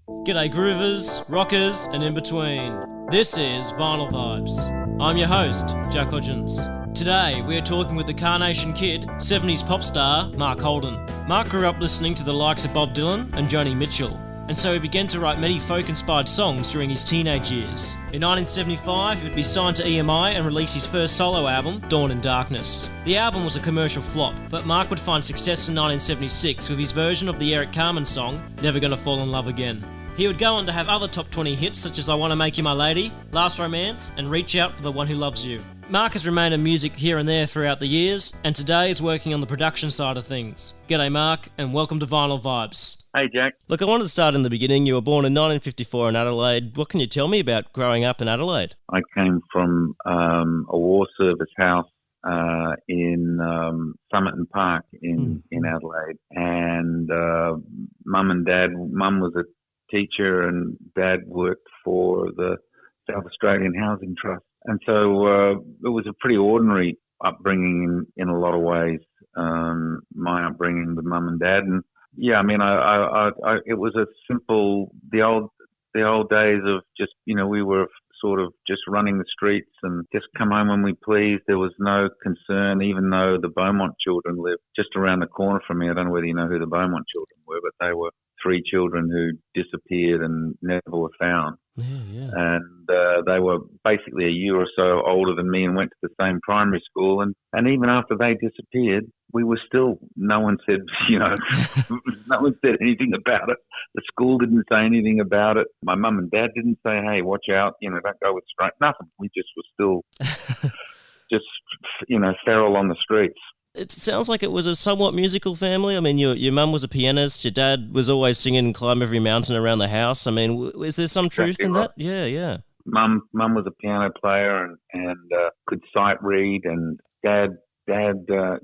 G'day groovers, rockers, and in between. This is Vinyl Vibes. I'm your host, Jack Hodgins. Today, we are talking with the Carnation kid, 70s pop star, Mark Holden. Mark grew up listening to the likes of Bob Dylan and Joni Mitchell, and so he began to write many folk-inspired songs during his teenage years. In 1975, he would be signed to EMI and release his first solo album, Dawn in Darkness. The album was a commercial flop, but Mark would find success in 1976 with his version of the Eric Carmen song, Never Gonna Fall in Love Again. He would go on to have other top 20 hits such as I Wanna Make You My Lady, Last Romance, and Reach Out for the One Who Loves You. Mark has remained in music here and there throughout the years, and today is working on the production side of things. G'day Mark, and welcome to Vinyl Vibes. Hey Jack. Look, I wanted to start in the beginning. You were born in 1954 in Adelaide. What can you tell me about growing up in Adelaide? I came from a war service house in Somerton Park in Adelaide, and Mum and Dad, Mum was a teacher and Dad worked for the South Australian Housing Trust. And so it was a pretty ordinary upbringing in a lot of ways, my upbringing with Mum and Dad. And yeah, I mean, I it was a simple, the old days of just, we were sort of just running the streets and just come home when we pleased. There was no concern, even though the Beaumont children lived just around the corner from me. I don't know whether you know who the Beaumont children were, but they were 3 children who disappeared and never were found. Yeah. And they were basically a year or so older than me and went to the same primary school. And even after they disappeared, we were still, no one said, no one said anything about it. The school didn't say anything about it. My mum and dad didn't say, hey, watch out, don't go with straight. Nothing. We just were still just, feral on the streets. It sounds like it was a somewhat musical family. I mean, your mum was a pianist, your dad was always singing and climb every mountain around the house. I mean, is there some truth in that? Yeah. Mum was a piano player and could sight read, and Dad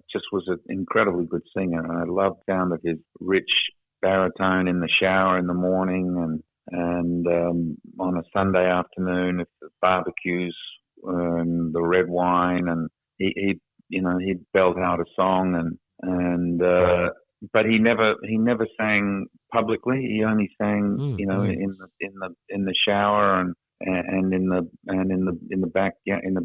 just was an incredibly good singer. And I loved the sound of his rich baritone in the shower in the morning and on a Sunday afternoon, if the barbecues and the red wine, and he'd belt out a song but he never sang publicly. He only sang, in the shower and in the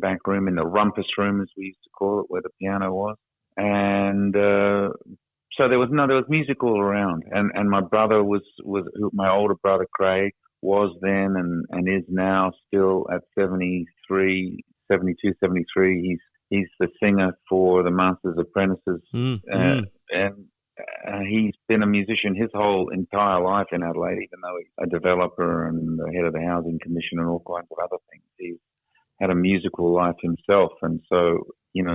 back room, in the rumpus room as we used to call it, where the piano was. And so there was music all around. And my brother my older brother Craig was then and is now still at 72, 73. He's the singer for the Masters Apprentices, and he's been a musician his whole entire life in Adelaide, even though he's a developer and the head of the Housing Commission and all kinds of other things. He's had a musical life himself, and so,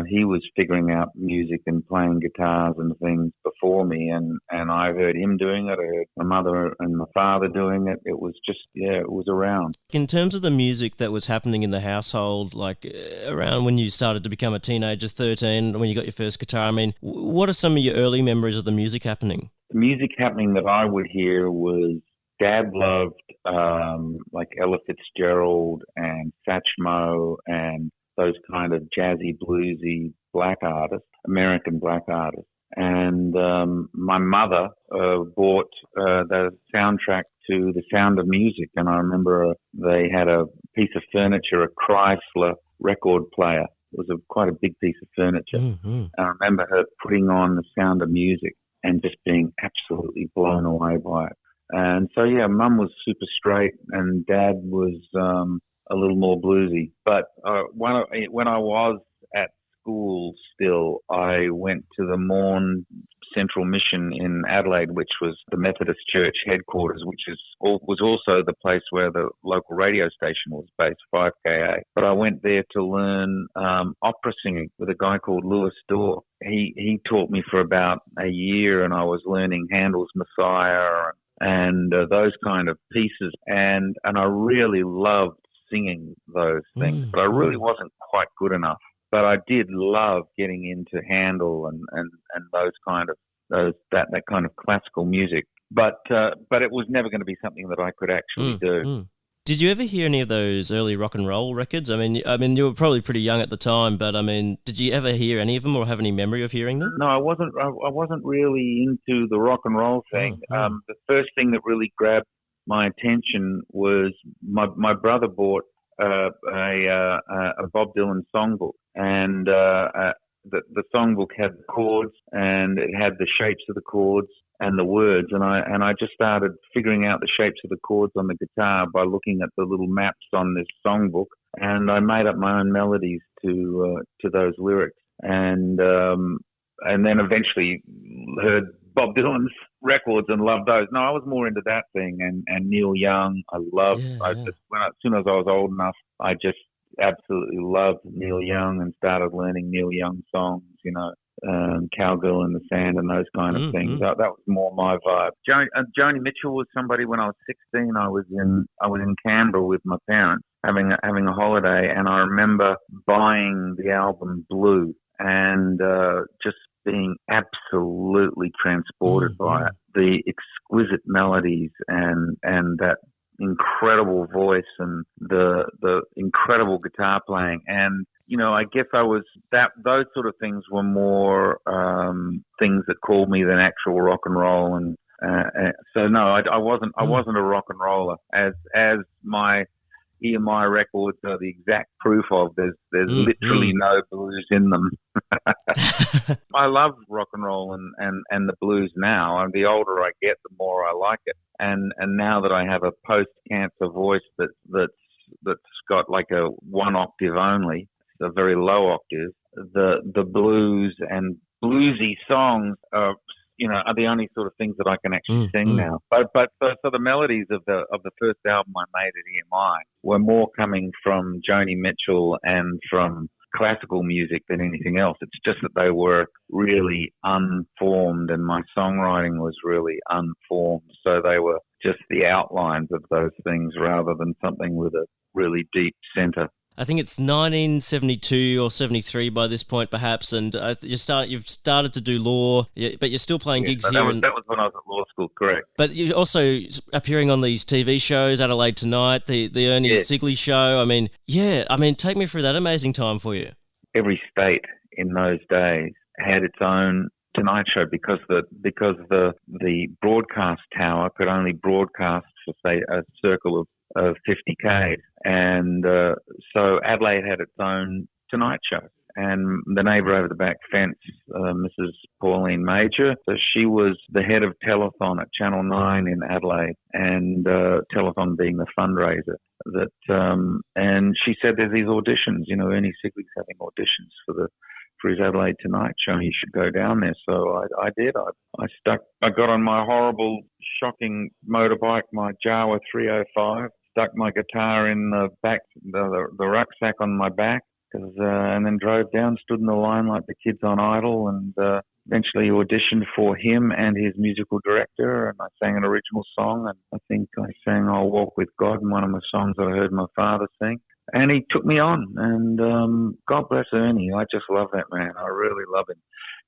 he was figuring out music and playing guitars and things before me, and I heard him doing it. I heard my mother and my father doing it. It was just, it was around. In terms of the music that was happening in the household, like around when you started to become a teenager, 13, when you got your first guitar, I mean, what are some of your early memories of the music happening? The music happening that I would hear was Dad loved like Ella Fitzgerald and Satchmo and those kind of jazzy, bluesy black artists, American black artists. And my mother bought the soundtrack to The Sound of Music, and I remember they had a piece of furniture, a Chrysler record player. It was quite a big piece of furniture. Mm-hmm. I remember her putting on The Sound of Music and just being absolutely blown away by it. And so, Mum was super straight and Dad was a little more bluesy. But when I was at school still, I went to the Morn Central Mission in Adelaide, which was the Methodist Church headquarters, which was also the place where the local radio station was based, 5KA. But I went there to learn opera singing with a guy called Louis Dorr. He taught me for about a year, and I was learning Handel's Messiah and those kind of pieces, and I really loved singing those things, but I really wasn't quite good enough. But I did love getting into Handel and those kind of that kind of classical music. But it was never going to be something that I could actually do. Did you ever hear any of those early rock and roll records? I mean, you were probably pretty young at the time, but I mean, did you ever hear any of them or have any memory of hearing them? No, I wasn't really into the rock and roll thing. The first thing that really grabbed my attention was my brother bought a Bob Dylan songbook, and the songbook had the chords, and it had the shapes of the chords and the words, and I just started figuring out the shapes of the chords on the guitar by looking at the little maps on this songbook, and I made up my own melodies to those lyrics, and then eventually heard Bob Dylan's records and loved those. No, I was more into that thing, and Neil Young. I loved. As soon as I was old enough, I just absolutely loved Neil Young and started learning Neil Young songs. Cowgirl in the Sand and those kind of things. That was more my vibe. Joni Mitchell was somebody. When I was 16, I was in Canberra with my parents having a holiday, and I remember buying the album Blue and just being absolutely transported by it. The exquisite melodies and that incredible voice and the incredible guitar playing. And I guess those sort of things were more things that called me than actual rock and roll. And so no, I wasn't a rock and roller, as my EMI records are the exact proof of. There's literally no blues in them. I love rock and roll and the blues now. And the older I get, the more I like it. And now that I have a post-cancer voice that's got like a one octave only, a very low octave, the blues and bluesy songs are the only sort of things that I can actually sing now. But so the melodies of the first album I made at EMI were more coming from Joni Mitchell and from classical music than anything else. It's just that they were really unformed, and my songwriting was really unformed. So they were just the outlines of those things rather than something with a really deep center. I think it's 1972 or 73 by this point, perhaps, and you've started to do law, but you're still playing gigs here. That was when I was at law school, correct. But you're also appearing on these TV shows, Adelaide Tonight, the Ernie Sigley show. Take me through that amazing time for you. Every state in those days had its own Tonight Show because the broadcast tower could only broadcast for, say, a circle of 50 k's, and so Adelaide had its own Tonight Show. And the neighbour over the back fence, Mrs. Pauline Major, so she was the head of telethon at Channel 9 in Adelaide, and telethon being the fundraiser. And she said there's these auditions. Ernie Sigley's having auditions for his Adelaide Tonight Show. He should go down there. So I did. I got on my horrible, shocking motorbike, my Jawa 305. Stuck my guitar in the back, the rucksack on my back, and then drove down, stood in the line like the kids on Idol, and eventually auditioned for him and his musical director, and I sang an original song, and I think I sang I'll Walk With God, one of the songs that I heard my father sing, and he took me on, and God bless Ernie, I just love that man, I really love him.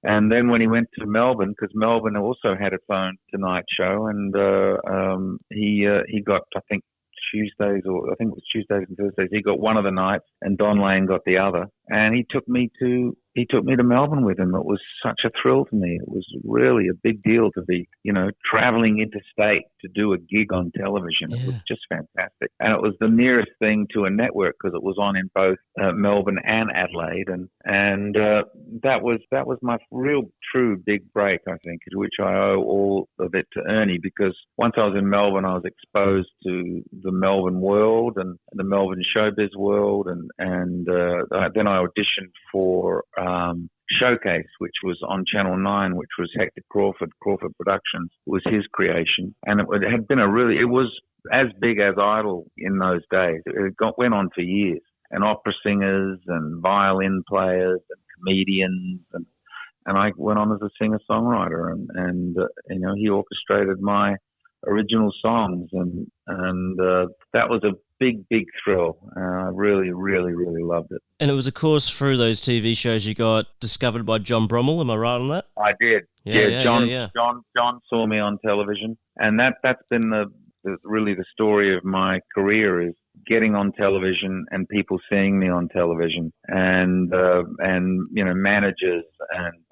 And then when he went to Melbourne, because Melbourne also had its own Tonight Show, and he got, I think, Tuesdays, or I think it was Tuesdays and Thursdays. He got one of the nights, and Don Lane got the other. And he took me to Melbourne with him. It was such a thrill to me. It was really a big deal to be, traveling interstate to do a gig on television. Yeah. It was just fantastic. And it was the nearest thing to a network because it was on in both Melbourne and Adelaide. And that was my real true big break, I think, to which I owe all of it to Ernie, because once I was in Melbourne, I was exposed to the Melbourne world and the Melbourne showbiz world. And then I auditioned for Showcase, which was on Channel 9, which was Hector Crawford Productions, was his creation. And it had been it was as big as Idol in those days. It went on for years. And opera singers and violin players and comedians. And I went on as a singer-songwriter. And he orchestrated my original songs. And that was a big thrill. I really, really, really loved it. And it was, of course, through those TV shows you got discovered by John Bromall. Am I right on that? I did. John saw me on television, and that's been really the story of my career. Is getting on television and people seeing me on television, and managers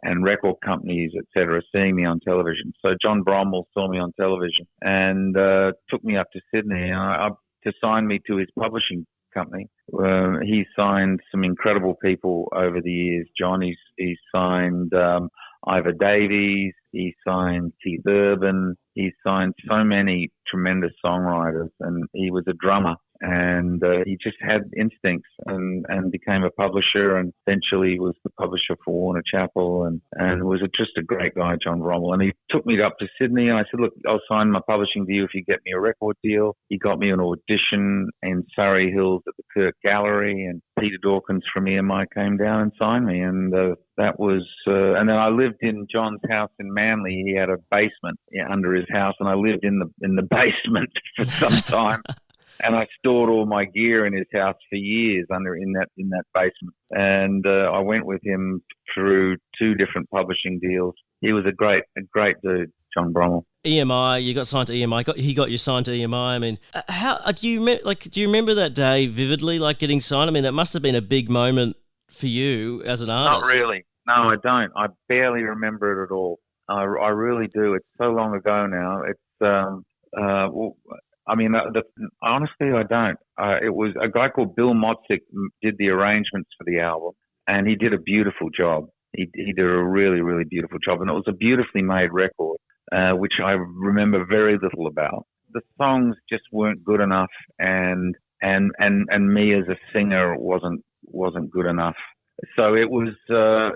and record companies, etc., seeing me on television. So John Bromall saw me on television and took me up to Sydney to sign me to his publishing company. He signed some incredible people over the years. Joni, he signed Ivor Davies, he signed Keith Urban, he signed so many tremendous songwriters, and he was a drummer. And he just had instincts and became a publisher, and eventually was the publisher for Warner Chappell, and was just a great guy, John Bromall. And he took me up to Sydney, and I said, look, I'll sign my publishing deal if you get me a record deal. He got me an audition in Surrey Hills at the Kirk Gallery, and Peter Dawkins from EMI came down and signed me. And that was, and then I lived in John's house in Manly. He had a basement under his house, and I lived in the basement for some time. And I stored all my gear in his house for years in that basement. And I went with him through 2 different publishing deals. He was a great dude, John Bromall. EMI, you got signed to EMI. He got you signed to EMI. I mean, how do you remember that day vividly, like getting signed? I mean, that must have been a big moment for you as an artist. Not really. No, I don't. I barely remember it at all. I really do. It's so long ago now. It's I mean, honestly, I don't. It was a guy called Bill Motzik did the arrangements for the album, and he did a beautiful job. He did a really, really beautiful job, and it was a beautifully made record, which I remember very little about. The songs just weren't good enough, and me as a singer wasn't good enough. So it was for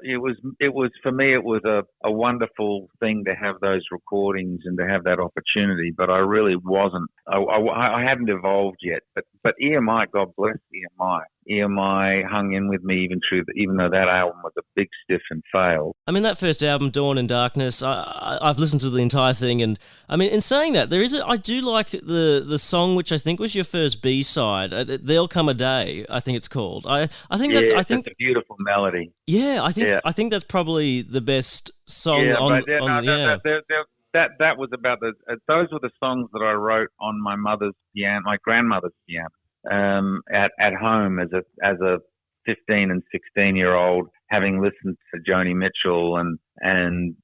me, it was a wonderful thing to have those recordings and to have that opportunity, but I really wasn't. I hadn't evolved yet. But EMI, God bless EMI. EMI hung in with me even though that album was a big stiff and failed. I mean, that first album, Dawn and Darkness, I've listened to the entire thing, and I mean, in saying that, I do like the song which I think was your first B-side, There'll Come a Day, I think it's called. I think that's a beautiful melody. Yeah, I think that's probably the best song That was about those were the songs that I wrote on my grandmother's piano. At home as a 15 and 16-year-old, having listened to Joni Mitchell and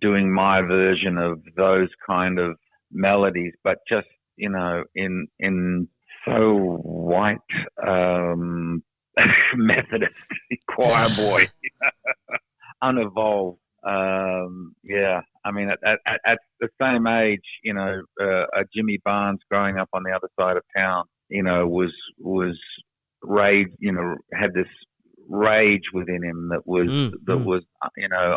doing my version of those kind of melodies, but just in so white Methodist choir boy, unevolved. I mean, at the same age, Jimmy Barnes growing up on the other side of town, was rage, had this rage within him that was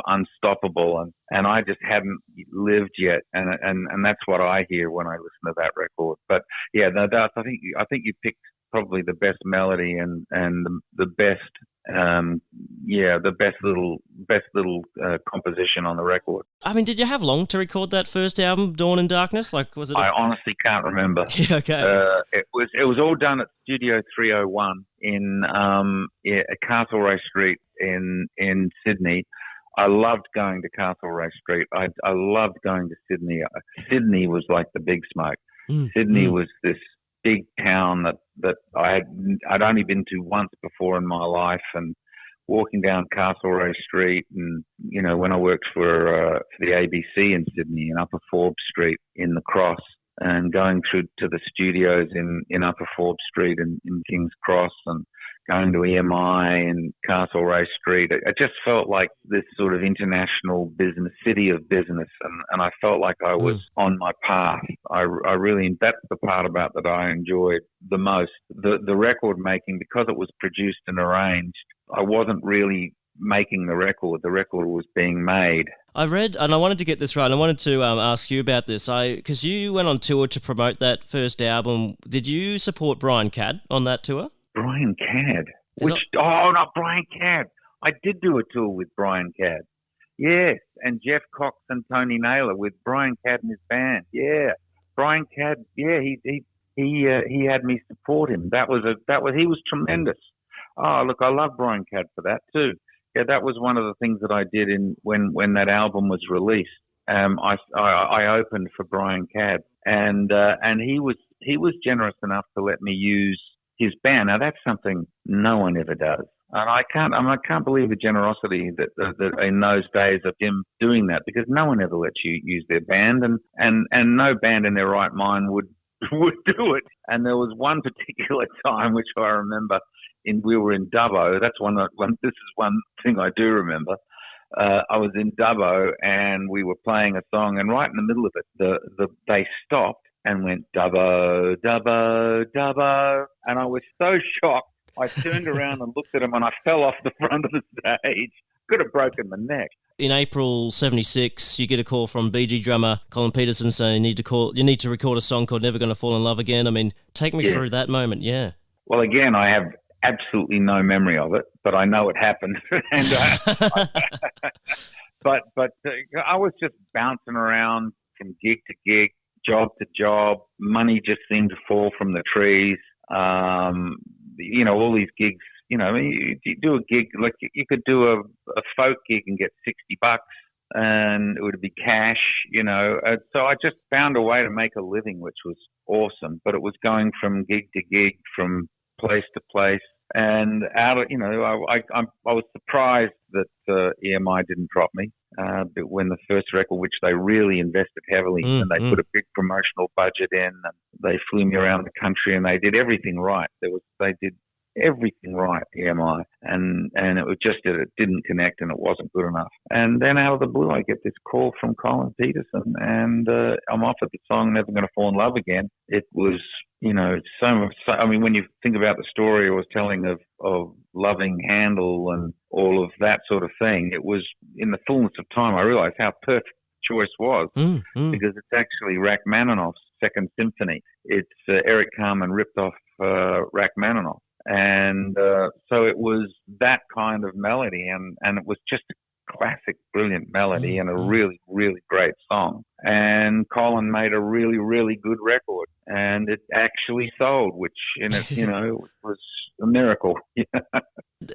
unstoppable, and I just hadn't lived yet, and that's what I hear when I listen to that record. But yeah, no doubt, I think you picked probably the best melody and the best best little composition on the record. I mean, did you have long to record that first album, Dawn and Darkness? Like, was it? I honestly can't remember. Yeah, okay. It was all done at Studio 301 in Castlereagh Street in Sydney. I loved going to Castlereagh Street. I loved going to Sydney. Sydney was like the big smoke. Sydney was this big town that I'd only been to once before in my life, and walking down Castlereagh Street, and when I worked for the ABC in Sydney, in Upper Forbes Street in the Cross, and going through to the studios in Upper Forbes Street in King's Cross, and going to EMI and Castlereagh Street. It just felt like this sort of international business, city of business, and I felt like I was on my path. I really, that's the part about that I enjoyed the most. The record making, because it was produced and arranged, I wasn't really making the record was being made. I read, and I wanted to get this right, I wanted to ask you about this, because you went on tour to promote that first album. Did you support Brian Cadd on that tour? Brian Cadd? Not Brian Cadd. I did do a tour with Brian Cadd. Yes, and Jeff Cox and Tony Naylor with Brian Cadd and his band. Yeah, Brian Cadd. Yeah, he had me support him. He was tremendous. Oh, look, I love Brian Cadd for that too. Yeah, that was one of the things that I did when that album was released. I opened for Brian Cadd, and he he was generous enough to let me use his band. Now that's something no one ever does. And I can't believe the generosity that in those days of him doing that, because no one ever lets you use their band, and no band in their right mind would do it. And there was one particular time which I remember, we were in Dubbo. That's this is one thing I do remember. I was in Dubbo and we were playing a song, and right in the middle of it, they stopped and went Dubbo, Dubbo, Dubbo, and I was so shocked. I turned around and looked at him, and I fell off the front of the stage. Could have broken my neck. In April '76, you get a call from Bee Gee drummer Colin Petersen saying you need to record a song called "Never Gonna Fall in Love Again." I mean, take me through that moment. Yeah. Well, again, I have absolutely no memory of it, but I know it happened. And but I was just bouncing around from gig to gig, job to job. Money just seemed to fall from the trees. All these gigs, you do a gig, like you could do a folk gig and get $60 and it would be cash, So I just found a way to make a living, which was awesome. But it was going from gig to gig, from place to place. And I was surprised that EMI didn't drop me. But when the first record, which they really invested heavily in, and they put a big promotional budget in, and they flew me around the country, and they did everything right. They did everything right, EMI, and it was just that it didn't connect and it wasn't good enough. And then out of the blue, I get this call from Colin Petersen, and I'm offered the song "Never Gonna Fall in Love Again." It was, when you think about the story I was telling of loving Handel and all of that sort of thing, it was in the fullness of time I realized how perfect the choice was, because it's actually Rachmaninoff's Second Symphony. It's Eric Carmen ripped off Rachmaninoff. And so it was that kind of melody, and it was just a classic, brilliant melody and a really, really great song. And Colin made a really, really good record, and it actually sold, which was a miracle.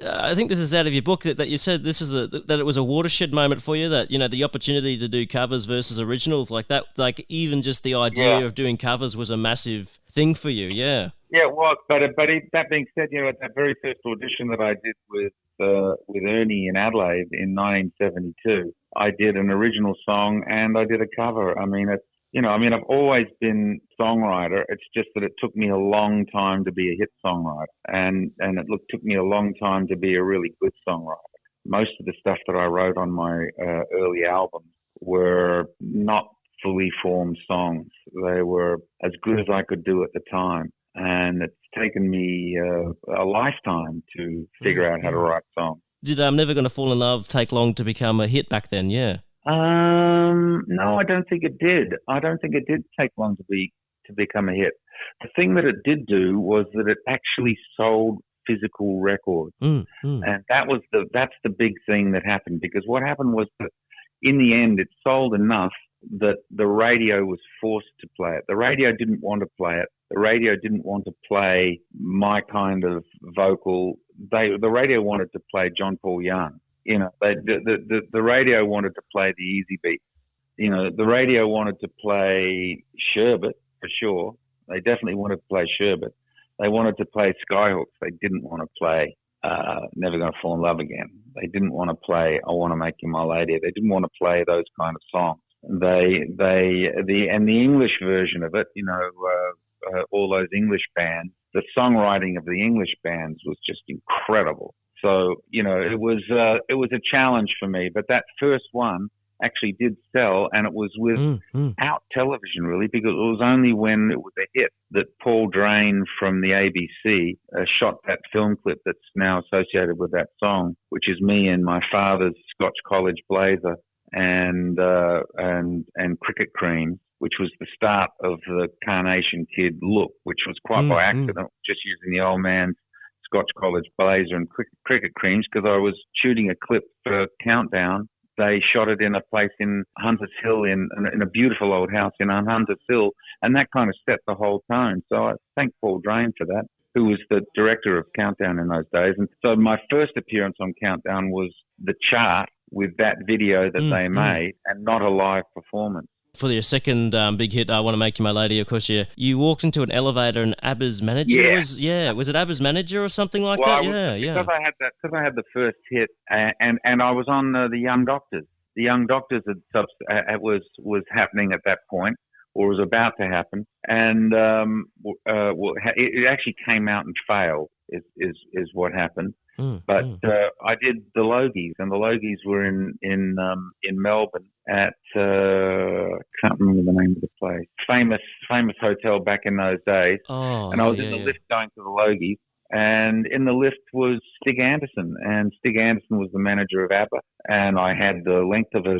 I think this is out of your book that you said that it was a watershed moment for you, that the opportunity to do covers versus originals like that, like even just the idea of doing covers was a massive thing for you. Yeah. Yeah, it was. But that being said, at that very first audition that I did with Ernie in Adelaide in 1972, I did an original song and I did a cover. I've always been a songwriter. It's just that it took me a long time to be a hit songwriter, and it took me a long time to be a really good songwriter. Most of the stuff that I wrote on my early albums were not fully formed songs. They were as good as I could do at the time. And it's taken me a lifetime to figure out how to write songs. Did Never Gonna Fall in Love take long to become a hit back then? Yeah. No, I don't think it did. I don't think it did take long to become a hit. The thing that it did do was that it actually sold physical records, and that's the big thing that happened. Because what happened was that in the end, it sold enough that the radio was forced to play it. The radio didn't want to play it. The radio didn't want to play my kind of vocal. The radio wanted to play John Paul Young. The radio wanted to play the Easy Beat. The radio wanted to play Sherbet for sure. They definitely wanted to play Sherbet. They wanted to play Skyhooks. They didn't want to play Never Gonna Fall in Love Again. They didn't want to play I Want to Make You My Lady. They didn't want to play those kind of songs. The English version of it, all those English bands, the songwriting of the English bands was just incredible. So, it was a challenge for me, but that first one actually did sell, and it was without television really, because it was only when it was a hit that Paul Drain from the ABC shot that film clip that's now associated with that song, which is me in my father's Scotch college blazer and cricket cream, which was the start of the Carnation Kid look, which was quite by accident, just using the old man's Scotch college blazer and cricket creams, because I was shooting a clip for Countdown. They shot it in a place in Hunters Hill, in a beautiful old house in Hunters Hill, and that kind of set the whole tone. So I thank Paul Drain for that, who was the director of Countdown in those days. And so my first appearance on Countdown was the chart with that video that they made, and not a live performance. for your second big hit, I Want to Make You My Lady, of course, you walked into an elevator and ABBA's manager was it ABBA's manager or something like that? Because I had the first hit, and I was on the Young Doctors. The Young Doctors was happening at that point, or was about to happen, and it actually came out and failed. Is what happened. But I did the Logies, and the Logies were in Melbourne at can't remember the name of the place. Famous hotel back in those days. And I was in the lift going to the Logies, and in the lift was Stig Anderson, and Stig Anderson was the manager of ABBA, and I had the length of a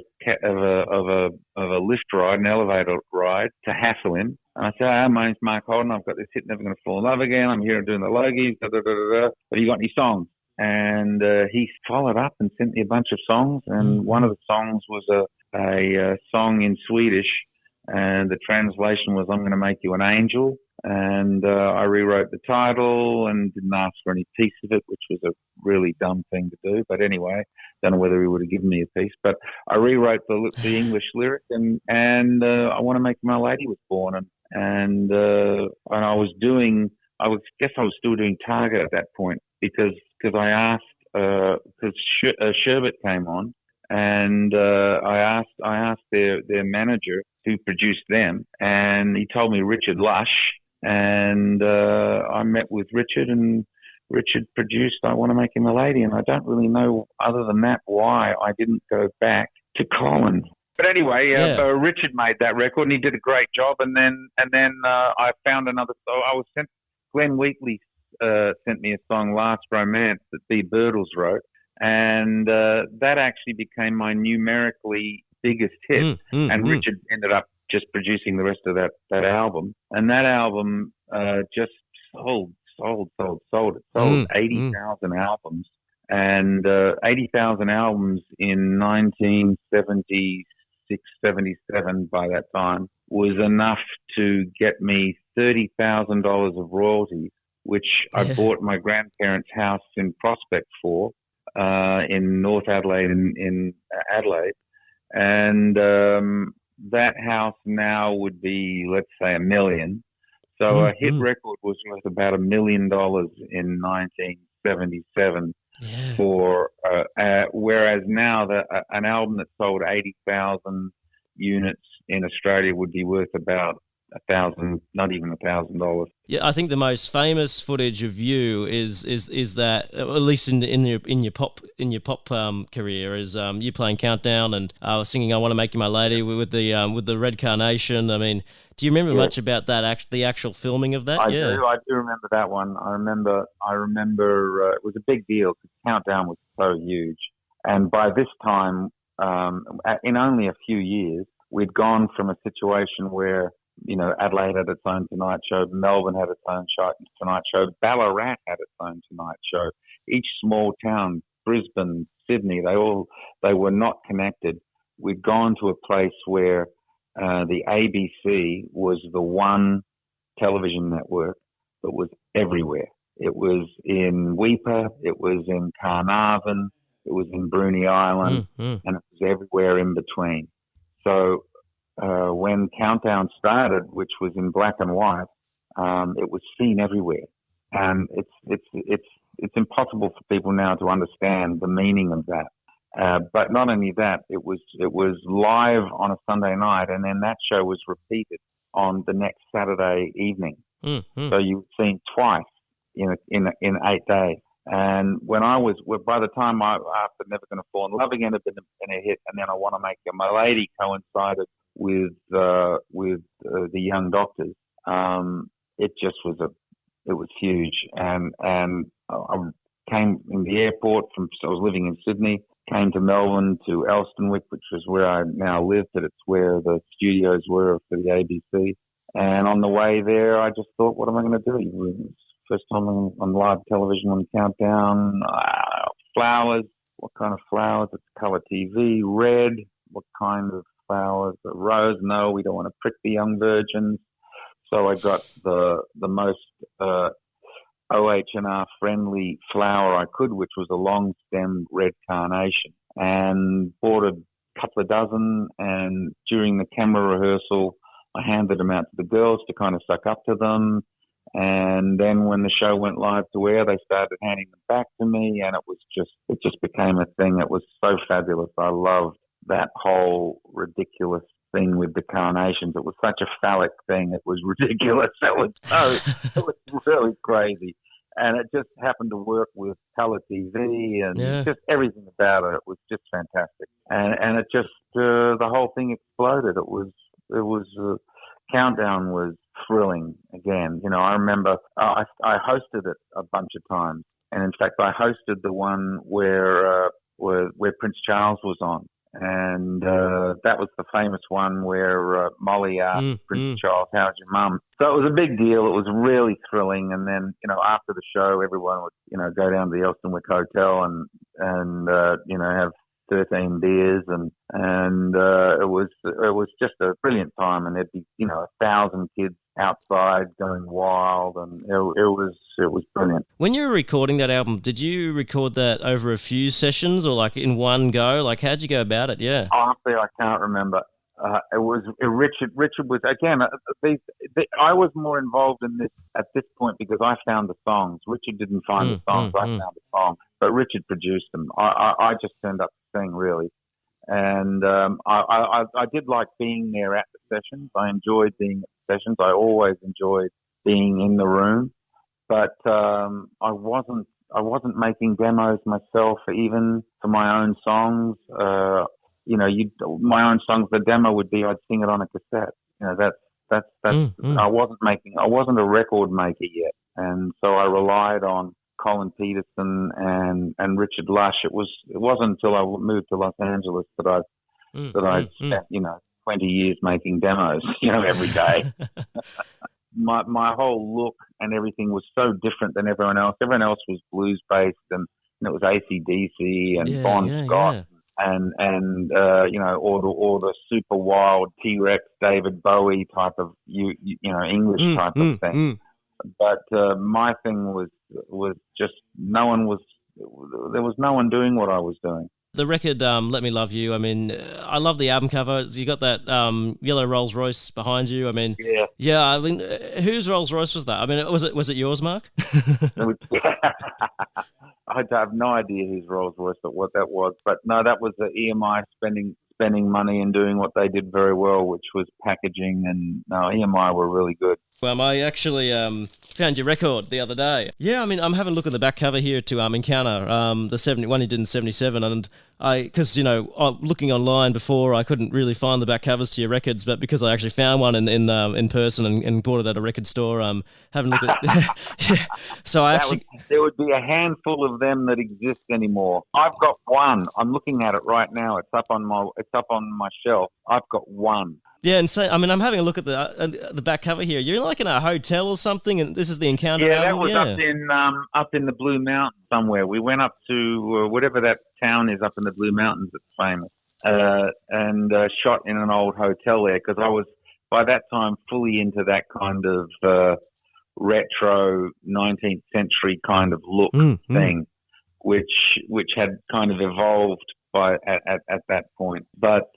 lift ride, an elevator ride, to hassle him. And I said, my name's Mark Holden. I've got this hit, Never Gonna Fall in Love Again. I'm here doing the Logies. Have you got any songs? And he followed up and sent me a bunch of songs. And one of the songs was a song in Swedish. And the translation was, I'm Gonna Make You an Angel. And I rewrote the title and didn't ask for any piece of it, which was a really dumb thing to do. But anyway, don't know whether he would have given me a piece. But I rewrote the English lyric, and I Want to Make You My Lady was born. And I was still doing Target at that point because I asked because Sherbet came on, and I asked their manager who produced them, and he told me Richard Lush, and I met with Richard, and Richard produced I Want to Make You My Lady, and I don't really know other than that why I didn't go back to Colin. But anyway, Richard made that record, and he did a great job. And then I found another song. Glenn Wheatley sent me a song, Last Romance, that B. Birtles wrote, and that actually became my numerically biggest hit. Richard ended up just producing the rest of that album, and that album just sold. It sold 80,000 albums, and 80,000 albums in 1976, 77 by that time was enough to get me $30,000 of royalties, which I bought my grandparents' house in Prospect for, in North Adelaide, in Adelaide. And that house now would be, let's say, $1 million. So a hit record was worth about $1 million in 1977. For whereas now an album that sold 80,000 units in Australia would be worth about $1,000, not even $1,000. Yeah, I think the most famous footage of you is that, at least in your pop career, is you playing Countdown and singing I Want to Make You My Lady with the red carnation. I mean, do you remember much about that? The actual filming of that? I do remember that one. I remember. It was a big deal because Countdown was so huge, and by this time, in only a few years, we'd gone from a situation where, you know, Adelaide had its own Tonight Show, Melbourne had its own Tonight Show, Ballarat had its own Tonight Show. Each small town, Brisbane, Sydney, they were not connected. We'd gone to a place where the ABC was the one television network that was everywhere. It was in Weipa, it was in Carnarvon, it was in Bruny Island, and it was everywhere in between. So when Countdown started, which was in black and white, it was seen everywhere, and it's impossible for people now to understand the meaning of that. But not only that, it was live on a Sunday night, and then that show was repeated on the next Saturday evening. So you've seen twice in 8 days. And by the time after Never Gonna Fall in Love Again had been a hit, and then I Want to Make You My Lady coincided with the Young Doctors. It just was it was huge. And I came in the airport I was living in Sydney, came to Melbourne to Elstonwick, which was where I now live, but it's where the studios were for the ABC. And on the way there, I just thought, what am I going to do? First time on live television on Countdown. Flowers. What kind of flowers? It's colour TV. Red. What kind of flowers? Rose. No, we don't want to prick the young virgins. So I got the most OH&R friendly flower I could, which was a long-stemmed red carnation, and bought a couple of dozen, and during the camera rehearsal, I handed them out to the girls to kind of suck up to them. And then when the show went live to air, they started handing them back to me, and it just became a thing. It was so fabulous. I loved that whole ridiculous thing with the Carnations. It was such a phallic thing. It was ridiculous. It was really crazy. And it just happened to work with colour TV and just everything about it. It was just fantastic. And it just, the whole thing exploded. Countdown was thrilling again. You know, I remember I hosted it a bunch of times. And in fact, I hosted the one where Prince Charles was on. And that was the famous one where Molly asked Prince Charles, "How's your mum?" So it was a big deal. It was really thrilling. And then, you know, after the show, everyone would, you know, go down to the Elstonwick Hotel and you know, have 13 beers, and it was just a brilliant time. And there'd be, you know, 1,000 kids outside going wild, and it was brilliant. When you were recording that album, did you record that over a few sessions or like in one go? Like, how'd you go about it? Yeah. Honestly, I can't remember. It was Richard. Richard was, again, I was more involved in this at this point because I found the songs. Richard didn't find the songs. I found the songs, but Richard produced them. I just turned up to sing, really. And I did like being there at the sessions. I enjoyed being at the sessions. I always enjoyed being in the room, but I wasn't making demos myself, even for my own songs. You know, my own songs. The demo would be I'd sing it on a cassette. You know, that's. I wasn't a record maker yet, and so I relied on Colin Petersen and Richard Lush. It wasn't until I moved to Los Angeles that I spent, you know, 20 years making demos, you know, every day. My whole look and everything was so different than everyone else. Everyone else was blues based, and it was AC/DC and Bon Scott. Yeah. And you know, or the super wild T-Rex David Bowie type of you know, English type of thing. But my thing was just there was no one doing what I was doing. The record, Let Me Love You, I mean, I love the album cover. You got that yellow Rolls Royce behind you. I mean, yeah. I mean, whose Rolls Royce was that? I mean, was it yours, Mark? I have no idea whose Rolls Royce what that was, but no, that was the EMI spending money and doing what they did very well, which was packaging. And no, EMI were really good. Well, I actually found your record the other day. Yeah, I mean, I'm having a look at the back cover here to Encounter, the one you did in 77, and because, you know, looking online before, I couldn't really find the back covers to your records, but because I actually found one in person and bought it at a record store, having a look at it. Yeah. So there would be a handful of them that exist anymore. I've got one. I'm looking at it right now. It's up on my shelf. I've got one. Yeah, and so, I mean, I'm having a look at the back cover here. You're like in a hotel or something, and this is the Encounter album? That was up in the Blue Mountains somewhere. We went up to whatever that town is up in the Blue Mountains that's famous, and shot in an old hotel there, because I was, by that time, fully into that kind of retro 19th century kind of look thing, which had kind of evolved at that point. But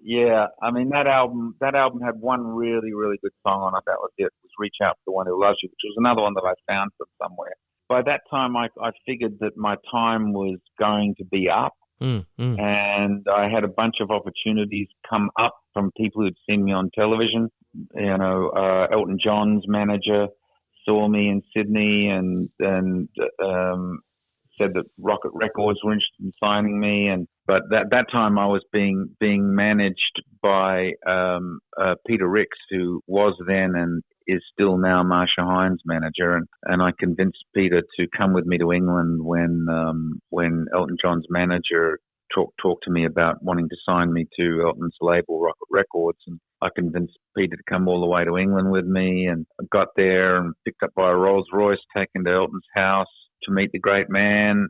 yeah, I mean, that album had one really, really good song on it. That was it. It was Reach Out for the One Who Loves You, which was another one that I found from somewhere. By that time, I figured that my time was going to be up, and I had a bunch of opportunities come up from people who'd seen me on television. You know, Elton John's manager saw me in Sydney and said that Rocket Records were interested in signing me, but that time I was being managed by Peter Rix, who was then and is still now Marsha Hines' manager, and I convinced Peter to come with me to England when Elton John's manager talked to me about wanting to sign me to Elton's label, Rocket Records, and I convinced Peter to come all the way to England with me, and I got there and picked up by a Rolls Royce, taken to Elton's house to meet the great man,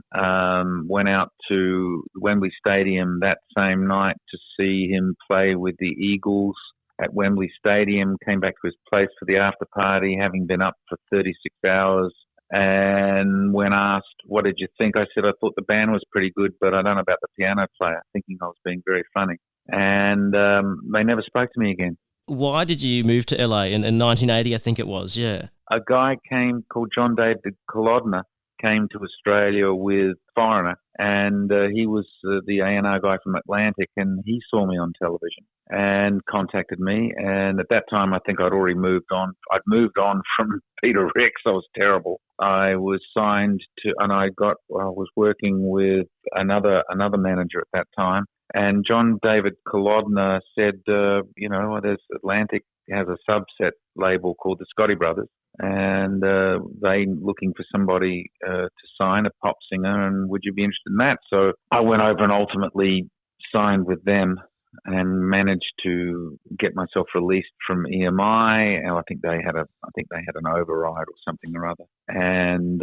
went out to Wembley Stadium that same night to see him play with the Eagles at Wembley Stadium, came back to his place for the after party, having been up for 36 hours And when asked, what did you think? I said, I thought the band was pretty good, but I don't know about the piano player, thinking I was being very funny. And they never spoke to me again. Why did you move to LA in 1980, I think it was, yeah? A guy came called John David Kolodner, came to Australia with Foreigner, and he was the A&R guy from Atlantic, and he saw me on television and contacted me. And at that time, I think I'd already moved on. I'd moved on from Peter Ricks. I was terrible. I was signed to, and I was working with another manager at that time. And John David Kolodner said, there's Atlantic has a subset label called the Scotty Brothers, and they looking for somebody to sign, a pop singer, and would you be interested in that? So I went over and ultimately signed with them and managed to get myself released from EMI. And I think they had an override or something or other, and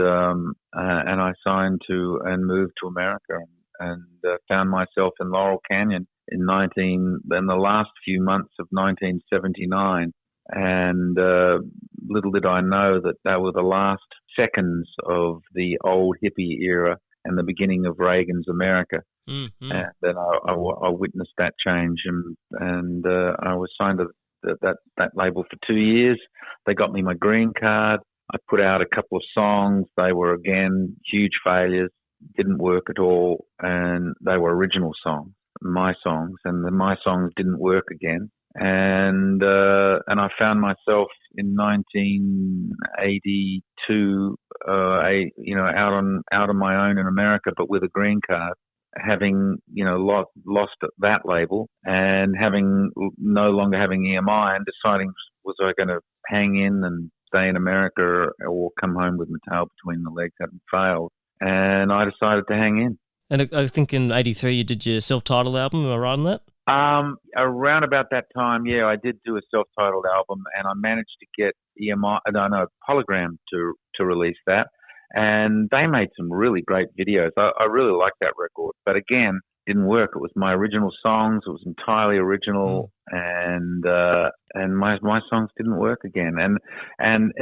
I signed to and moved to America and found myself in Laurel Canyon in the last few months of 1979. And little did I know that were the last seconds of the old hippie era and the beginning of Reagan's America. Mm-hmm. And then I witnessed that change, and I was signed to that label for 2 years. They got me my green card. I put out a couple of songs. They were, again, huge failures, didn't work at all, and they were original songs, my songs, and my songs didn't work again. And I found myself in 1982, out on my own in America, but with a green card, having lost that label and no longer having EMI, and deciding, was I going to hang in and stay in America or come home with my tail between the legs, having failed. And I decided to hang in. And I think in 83 you did your self-titled album, am I right on that? Around about that time, yeah, I did do a self-titled album, and I managed to get Hologram to release that. And they made some really great videos. I really liked that record. But again, didn't work. It was my original songs. It was entirely original, and my songs didn't work again. And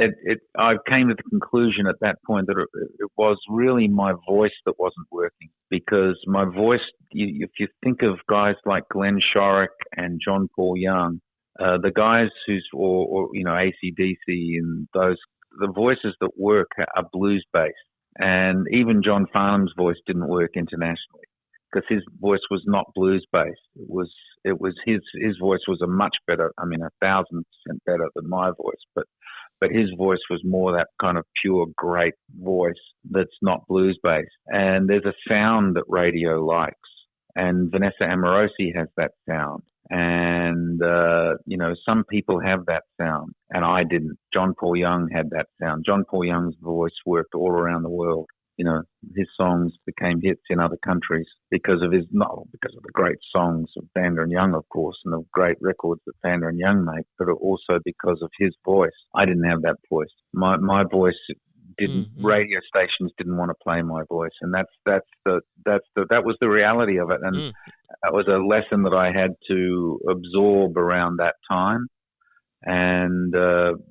I came to the conclusion at that point that it was really my voice that wasn't working, because my voice. If you think of guys like Glenn Shorrock and John Paul Young, the guys or AC/DC and those, the voices that work are blues based, and even John Farnham's voice didn't work internationally, because his voice was not blues based. It was his voice was a much better, 1,000% better than my voice, but his voice was more that kind of pure, great voice that's not blues based. And there's a sound that radio likes, and Vanessa Amorosi has that sound. And, some people have that sound, and I didn't. John Paul Young had that sound. John Paul Young's voice worked all around the world. His songs became hits in other countries because of the great songs of Vanda and Young, of course, and the great records that Vanda and Young make, but also because of his voice. I didn't have that voice. My voice didn't. Mm-hmm. Radio stations didn't want to play my voice, and that was the reality of it, and that was a lesson that I had to absorb around that time, and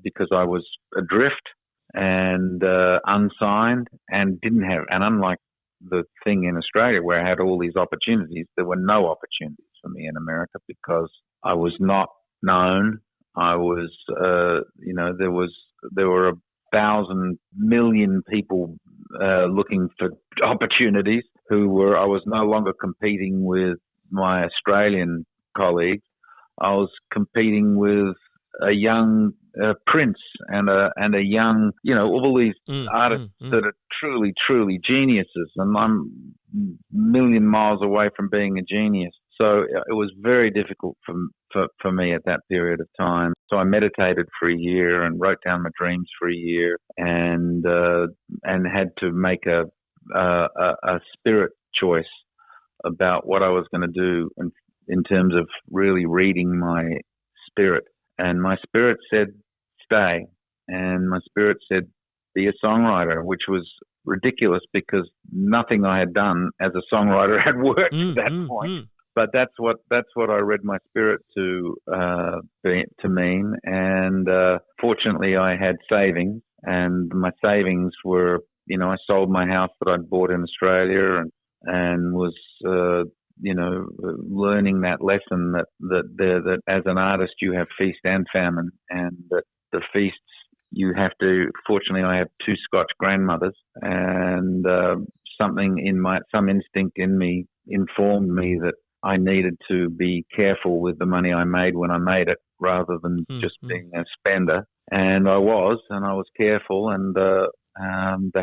because I was adrift and unsigned and didn't have, and unlike the thing in Australia where I had all these opportunities, there were no opportunities for me in America because I was not known. I was, there were 1,000 million people looking for opportunities I was no longer competing with my Australian colleagues. I was competing with a young Prince and a young, all these artists that are truly, truly geniuses, and I'm a million miles away from being a genius. So it was very difficult for me at that period of time. So I meditated for a year and wrote down my dreams for a year, and had to make a spirit choice about what I was going to do in terms of really reading my spirit. And my spirit said, stay. And my spirit said, be a songwriter, which was ridiculous because nothing I had done as a songwriter had worked at that point. But that's what I read my spirit to mean. And fortunately, I had savings, and my savings were, I sold my house that I'd bought in Australia and was, learning that lesson that as an artist you have feast and famine, and that the feasts you have to. Fortunately, I have two Scotch grandmothers, and some instinct in me informed me that I needed to be careful with the money I made when I made it, rather than just being a spender. And I was careful, and the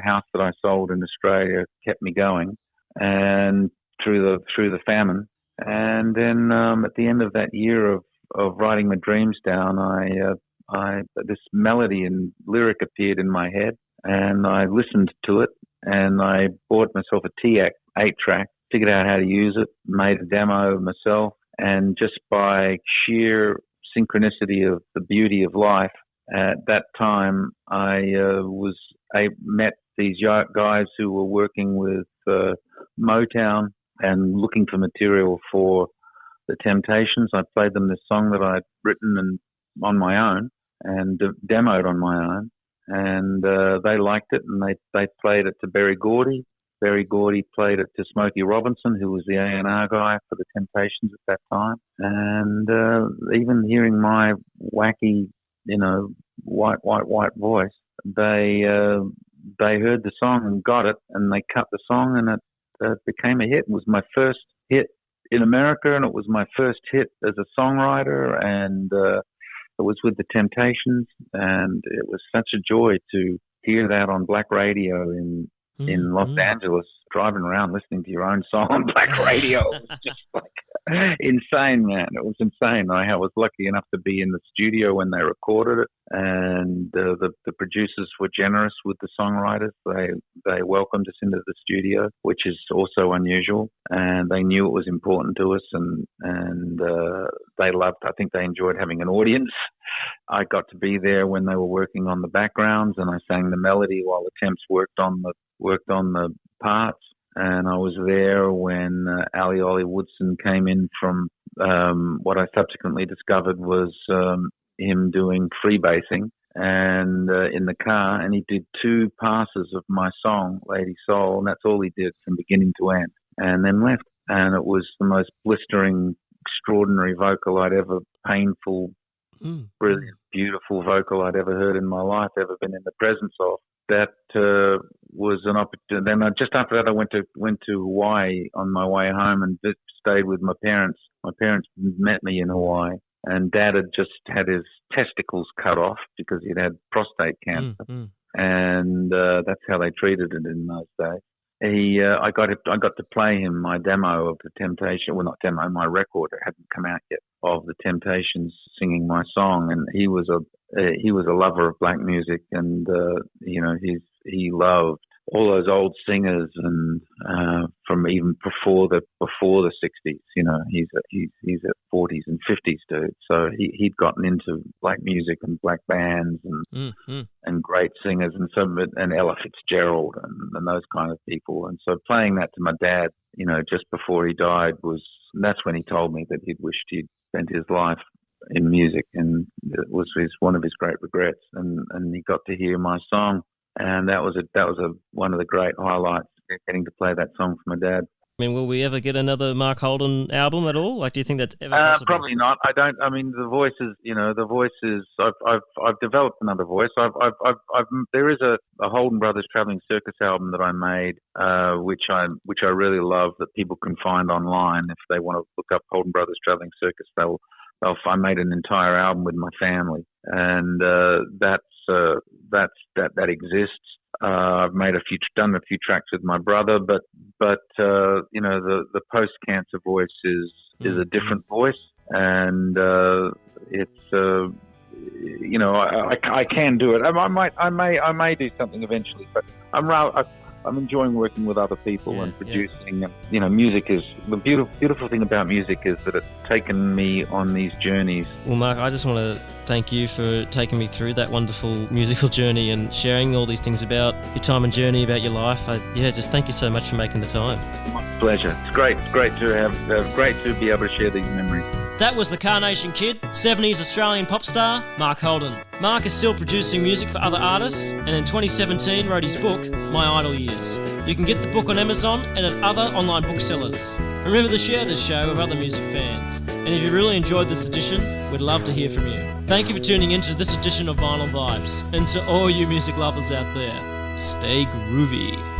house that I sold in Australia kept me going, and through the famine. And then at the end of that year of writing my dreams down, this melody and lyric appeared in my head, and I listened to it, and I bought myself a TAC 8-track, figured out how to use it, made a demo myself, and just by sheer synchronicity of the beauty of life, at that time I met these guys who were working with Motown and looking for material for the Temptations. I played them this song that I'd written on my own and demoed on my own, and they liked it, and they played it to Berry Gordy. Berry Gordy played it to Smokey Robinson, who was the A&R guy for the Temptations at that time. And even hearing my wacky, white voice, they heard the song and got it, and they cut the song, and it became a hit. It was my first hit in America, and it was my first hit as a songwriter, and it was with the Temptations, and it was such a joy to hear that on black radio in Los Angeles, driving around listening to your own song on black radio. It was just like insane, man. It was insane. I was lucky enough to be in the studio when they recorded it, and the producers were generous with the songwriters. They welcomed us into the studio, which is also unusual, and they knew it was important to us, and they loved. I think they enjoyed having an audience. I got to be there when they were working on the backgrounds, and I sang the melody while the Temps worked on the parts. And I was there when Ali Ollie Woodson came in from what I subsequently discovered was him doing freebasing, and in the car, and he did 2 passes of my song, Lady Soul, and that's all he did from beginning to end, and then left. And it was the most blistering, extraordinary vocal I'd ever, painful, brilliant, beautiful vocal I'd ever heard in my life, ever been in the presence of. That was an opportunity. Then just after that, I went to Hawaii on my way home and stayed with my parents. My parents met me in Hawaii, and Dad had just had his testicles cut off because he'd had prostate cancer, and that's how they treated it in those days. I got to play him my demo of the Temptation. Well, not demo, my record. It hadn't come out yet, of the Temptations singing my song, and he was a lover of black music, and he loved all those old singers, and from even before the 60s. He's at 40s and 50s dude, so he'd gotten into black music and black bands and great singers, and Ella Fitzgerald and those kind of people. And so playing that to my dad, just before he died, that's when he told me that he'd wished he'd spent his life in music, and it was one of his great regrets. And he got to hear my song, and that was one of the great highlights, getting to play that song for my dad. I mean, will we ever get another Mark Holden album at all? Like, do you think that's ever possible? Probably not. I don't. I mean, the voice is. I've developed another voice. There is a Holden Brothers Traveling Circus album that I made, which I really love, that people can find online if they want to look up Holden Brothers Traveling Circus. I made an entire album with my family, and that exists. I've done a few tracks with my brother, but the post-cancer voice is a different voice, and it's I can do it. I may do something eventually, but I'm enjoying working with other people and producing. Yeah. Music is the beautiful thing about music is that it's taken me on these journeys. Well, Mark, I just want to thank you for taking me through that wonderful musical journey and sharing all these things about your time and journey, about your life. Just thank you so much for making the time. My pleasure. It's great to be able to share these memories. That was the Carnation Kid, 70s Australian pop star, Mark Holden. Mark is still producing music for other artists, and in 2017 wrote his book, My Idol Years. You can get the book on Amazon and at other online booksellers. Remember to share this show with other music fans. And if you really enjoyed this edition, we'd love to hear from you. Thank you for tuning in to this edition of Vinyl Vibes. And to all you music lovers out there, stay groovy.